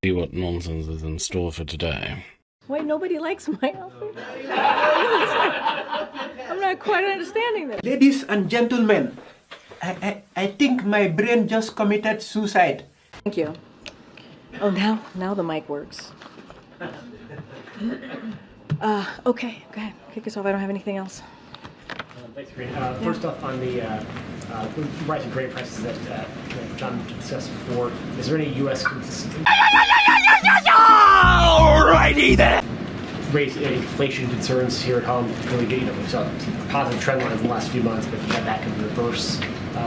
See what nonsense is in store for today. Wait, nobody likes my outfit? I'm not quite understanding this. Ladies and gentlemen, I think my brain just committed suicide. Thank you. Oh, now the mic works. Okay, go ahead. Kick us off. I don't have anything else. Thanks, Karine. First off, on the rising grain prices that John discussed before, is there any U.S. Alrighty then. Raise inflation concerns here at home? Really, we saw positive trend lines in the last few months, but that could reverse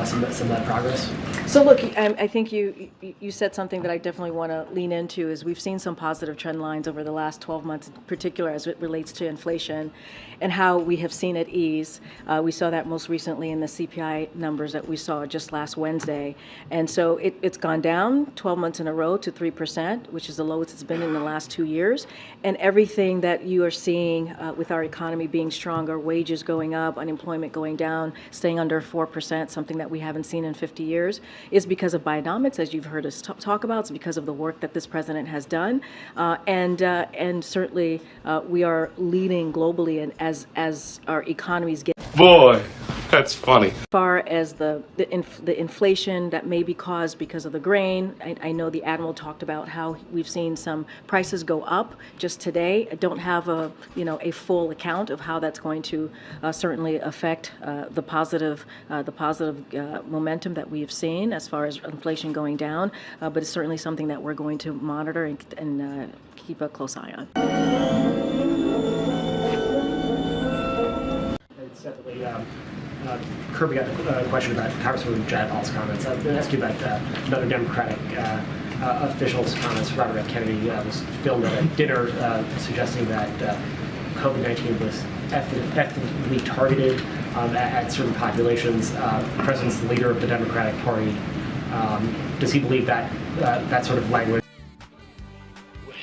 some of that progress. So look, I think you said something that I definitely want to lean into. Is we've seen some positive trend lines over the last 12 months, in particular as it relates to inflation, and how we have seen it ease. We saw that most recently in the CPI numbers that we saw just last Wednesday, and so it's gone down 12 months in a row to 3%, which is the lowest it's been in the last 2 years. And everything that you are seeing with our economy being stronger, wages going up, unemployment going down, staying under 4%, something that we haven't seen in 50 years. Is because of Bidenomics, as you've heard us talk about. It's because of the work that this president has done, and certainly we are leading globally, and as our economies get. Boy, that's funny. As far as the inflation that may be caused because of the grain, I know the Admiral talked about how we've seen some prices go up just today. I don't have a full account of how that's going to certainly affect the positive momentum that we've seen as far as inflation going down, but it's certainly something that we're going to monitor and keep a close eye on. Separately, Kirby got a question about Congresswoman Jayapal's comments. I'm going to ask you about another Democratic official's comments. Robert F. Kennedy was filmed at a dinner suggesting that COVID-19 was ethnically targeted at certain populations. The president's the leader of the Democratic Party. Does he believe that that sort of language? Well,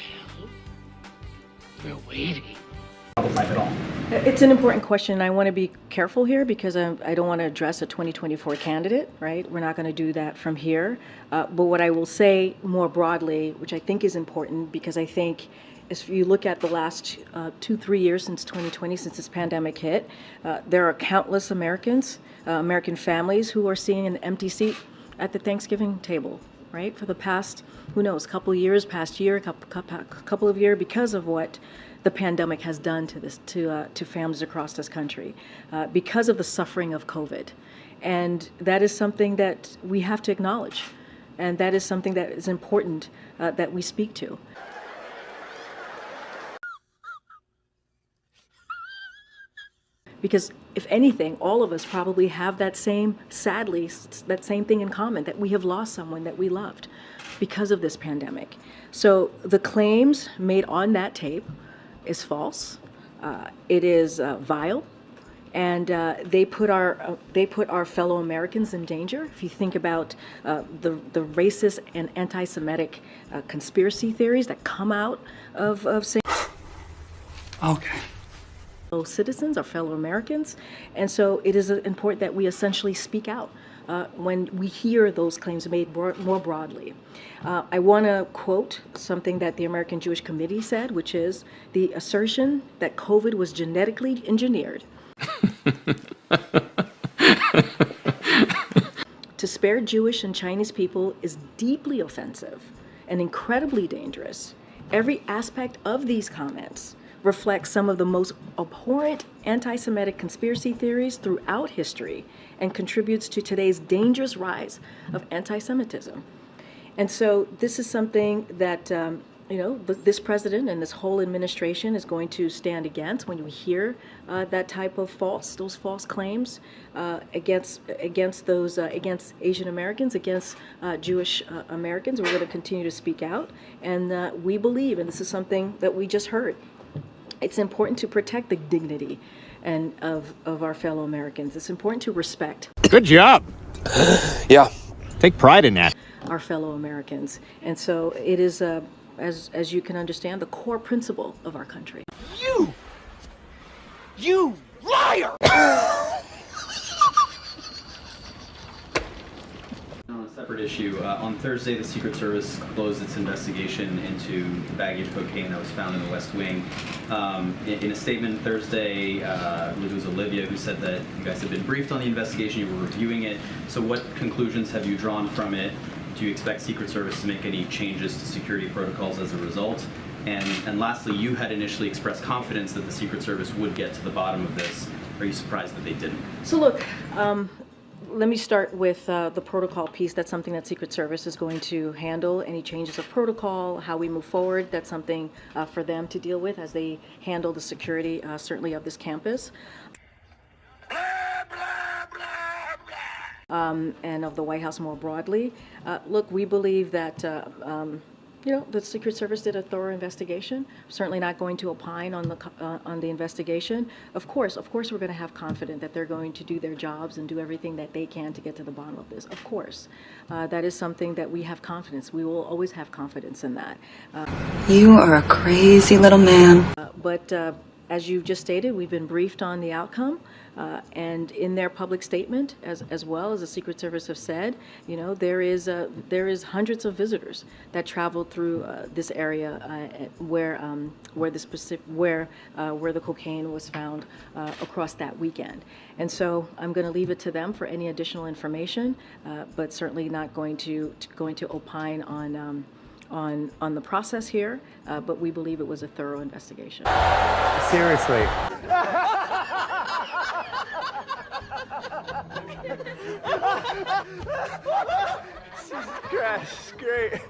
we're waiting. Public life at all? It's an important question. I want to be careful here because I don't want to address a 2024 candidate, right? We're not going to do that from here. But what I will say more broadly, which I think is important, because I think if you look at the last 2-3 years since 2020, since this pandemic hit, there are countless Americans, American families who are seeing an empty seat at the Thanksgiving table, right? For the past, who knows, couple of years because of what the pandemic has done to families across this country, because of the suffering of COVID. And that is something that we have to acknowledge. And that is something that is important that we speak to. Because if anything, all of us probably have that same, sadly, that same thing in common, that we have lost someone that we loved because of this pandemic. So the claims made on that tape is false. It is vile, and they put our fellow Americans in danger. If you think about the racist and anti-Semitic conspiracy theories that come out of saying, Okay. citizens, our fellow Americans, and so it is important that we essentially speak out when we hear those claims made more broadly. I want to quote something that the American Jewish Committee said, which is the assertion that COVID was genetically engineered to spare Jewish and Chinese people is deeply offensive and incredibly dangerous. Every aspect of these comments reflects some of the most abhorrent anti-Semitic conspiracy theories throughout history and contributes to today's dangerous rise of anti-Semitism. And so this is something that this president and this whole administration is going to stand against when we hear that type of those false claims against Asian Americans, against Jewish Americans. We're going to continue to speak out, and we believe, and this is something that we just heard, it's important to protect the dignity and of our fellow Americans. It's important to respect. Good job. Yeah. Take pride in that. Our fellow Americans. And so it is, as you can understand, the core principle of our country. You liar! separate issue. On Thursday, the Secret Service closed its investigation into the baggage cocaine that was found in the West Wing. In a statement Thursday, I believe it was Olivia who said that you guys had been briefed on the investigation, you were reviewing it. So what conclusions have you drawn from it? Do you expect Secret Service to make any changes to security protocols as a result? And lastly, you had initially expressed confidence that the Secret Service would get to the bottom of this. Are you surprised that they didn't? So look, let me start with the protocol piece. That's something that Secret Service is going to handle. Any changes of protocol, how we move forward, that's something for them to deal with as they handle the security, certainly of this campus. And of the White House more broadly. Look, we believe that the Secret Service did a thorough investigation. Certainly not going to opine on the investigation. Of course, we're going to have confidence that they're going to do their jobs and do everything that they can to get to the bottom of this. Of course, that is something that we have confidence. We will always have confidence in that. You are a crazy little man. But as you've just stated, we've been briefed on the outcome, and in their public statement, as well as the Secret Service have said, there is hundreds of visitors that traveled through this area where the cocaine was found across that weekend. And so I'm going to leave it to them for any additional information, but certainly not going to opine on the process here, but we believe it was a thorough investigation. Seriously. Jesus Christ, great.